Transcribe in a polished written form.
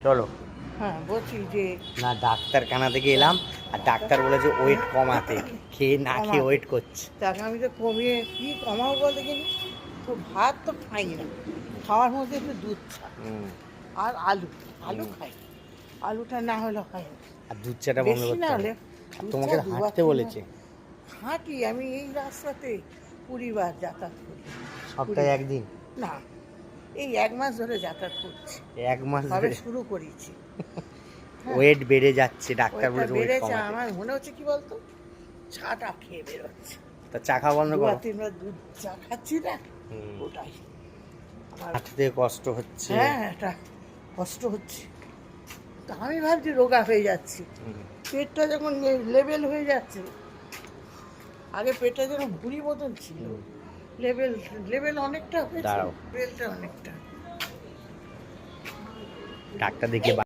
চলো। হ্যাঁ বলছি যে না, ডাক্তারখানা থেকে এলাম আর ডাক্তার বলেছে ওয়েট কমাতে, খেয়ে না খেয়ে ওয়েট করছে। তাকে আমি তো কমিয়ে কি কমাবো বলতে গেলি, তো ভাত তো খাই না, খাওয়ার মধ্যে একটু দুধ চা আর আলু, আলু খাই, আলুটা না হলে হয় না। আর দুধ চাটা বন্ধ বেশি করতে না হবে। হলে আর দুধ তোমাকে চা দুবার হাঁটতে বলেছে। হাঁটি আমি এই রাস্তাতে 20 বার যাতায়াত করি। সপ্তাহে একদিন? না, এই 1 মাস ধরে যাতায়াত করছি, 1 মাস তবে ধরে? শুরু করেছি। ওয়েট বেড়ে যাচ্ছে, ডাক্তার ওয়েটটা বলেছে ওয়েট বেড়েছে, কমাতে। আমার মনে হচ্ছে কি বলতো, চাটা খেয়ে বেরোচ্ছে, তা চা খাওয়া বন্ধ করো। 2-3 বার দুধ চা খাচ্ছি না, ওটাই আমার। হাঁটতে কষ্ট হচ্ছে। হ্যাঁ, এটা কষ্ট হচ্ছে। তা আমি ভাবছি রোগা হয়ে যাচ্ছি, পেটটা যখন লেভেল হয়ে যাচ্ছে, আগে পেটটা যেন ভুড়ি মতন ছিল, লেভেল লেভেল অনেকটা হয়েছে, দাঁড়াও। লেভেলটা অনেকটা। ডাক্তার দেখিয়ে